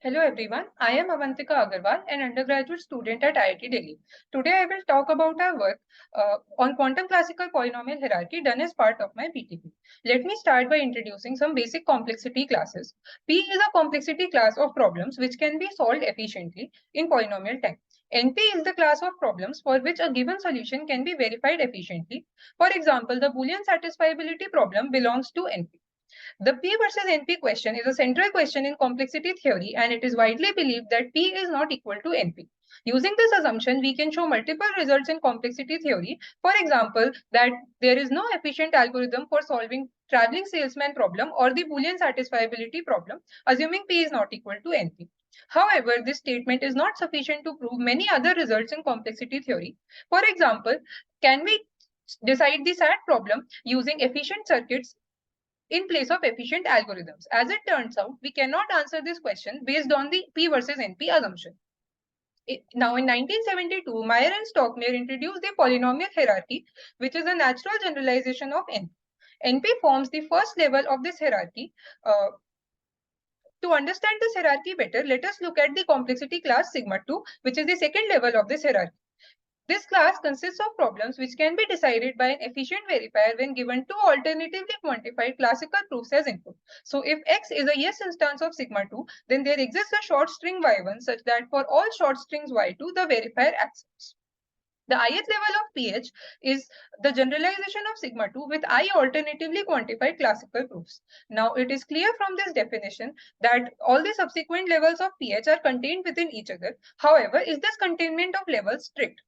Hello everyone, I am Avantika Agarwal, an undergraduate student at IIT Delhi. Today I will talk about our work on quantum classical polynomial hierarchy done as part of my BTP. Let me start by introducing some basic complexity classes. P is a complexity class of problems which can be solved efficiently in polynomial time. NP is the class of problems for which a given solution can be verified efficiently. For example, the Boolean satisfiability problem belongs to NP. The P versus NP question is a central question in complexity theory, and it is widely believed that P is not equal to NP. Using this assumption, we can show multiple results in complexity theory. For example, that there is no efficient algorithm for solving traveling salesman problem or the Boolean satisfiability problem, assuming P is not equal to NP. However, this statement is not sufficient to prove many other results in complexity theory. For example, can we decide the SAT problem using efficient circuits in place of efficient algorithms? As it turns out, we cannot answer this question based on the P versus NP assumption. Now, in 1972, Meyer and Stockner introduced the polynomial hierarchy, which is a natural generalization of NP. NP forms the first level of this hierarchy. To understand this hierarchy better, let us look at the complexity class sigma 2, which is the second level of this hierarchy. This class consists of problems which can be decided by an efficient verifier when given two alternatively quantified classical proofs as input. So if X is a yes instance of sigma 2, then there exists a short string y1 such that for all short strings y2, the verifier accepts. The ith level of pH is the generalization of sigma 2 with I alternatively quantified classical proofs. Now, it is clear from this definition that all the subsequent levels of pH are contained within each other. However, is this containment of levels strict?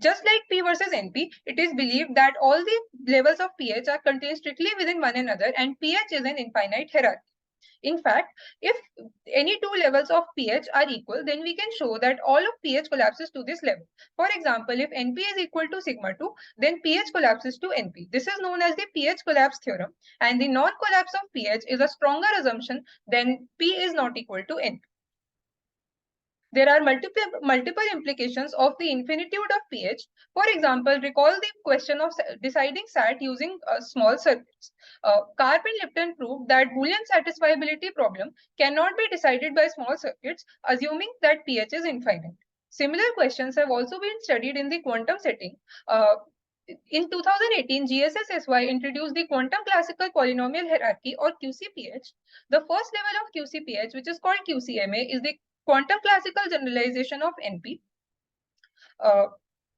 Just like P versus NP, it is believed that all the levels of pH are contained strictly within one another and pH is an infinite hierarchy. In fact, if any two levels of pH are equal, then we can show that all of pH collapses to this level. For example, if NP is equal to sigma 2, then pH collapses to NP. This is known as the pH collapse theorem, and the non-collapse of pH is a stronger assumption than P is not equal to NP. There are multiple implications of the infinitude of pH. For example, recall the question of deciding SAT using small circuits. Karp and Lipton proved that Boolean satisfiability problem cannot be decided by small circuits, assuming that pH is infinite. Similar questions have also been studied in the quantum setting. In 2018, GSS-SY introduced the quantum classical polynomial hierarchy, or QCPH. The first level of QCPH, which is called QCMA, is the quantum classical generalization of NP.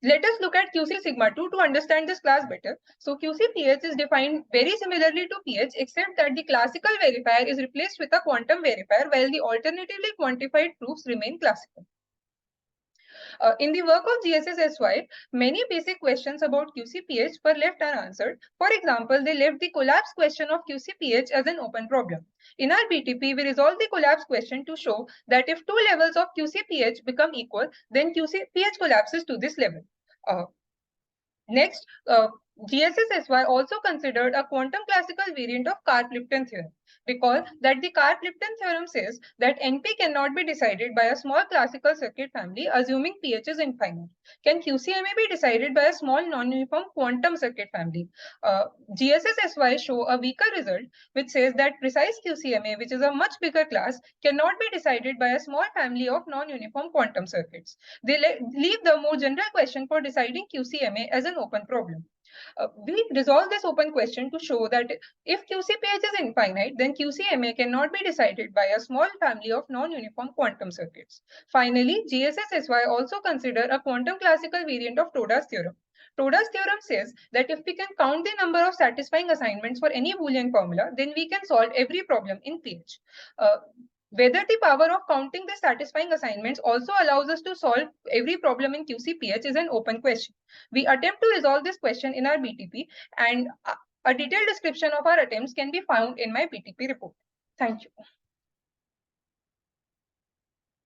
Let us look at QC sigma 2 to understand this class better. So QCPH is defined very similarly to pH, except that the classical verifier is replaced with a quantum verifier, while the alternatively quantified proofs remain classical. In the work of GSS-SY, many basic questions about QCPH were left unanswered. For example, they left the collapse question of QCPH as an open problem. In our BTP, we resolved the collapse question to show that if two levels of QCPH become equal, then QCPH collapses to this level. Next, GSS-SY also considered a quantum classical variant of Karp-Lipton theorem. Recall that the Karp-Lipton theorem says that NP cannot be decided by a small classical circuit family, assuming pH is infinite. Can QCMA be decided by a small non-uniform quantum circuit family? GSS-SY show a weaker result, which says that precise QCMA, which is a much bigger class, cannot be decided by a small family of non-uniform quantum circuits. They leave the more general question for deciding QCMA as an open problem. We resolve this open question to show that if QCPH is infinite, then QCMA cannot be decided by a small family of non-uniform quantum circuits. Finally, GSS-SY also consider a quantum classical variant of Toda's theorem. Toda's theorem says that if we can count the number of satisfying assignments for any Boolean formula, then we can solve every problem in pH. Whether the power of counting the satisfying assignments also allows us to solve every problem in QCPH is an open question. We attempt to resolve this question in our BTP, and a detailed description of our attempts can be found in my BTP report. Thank you.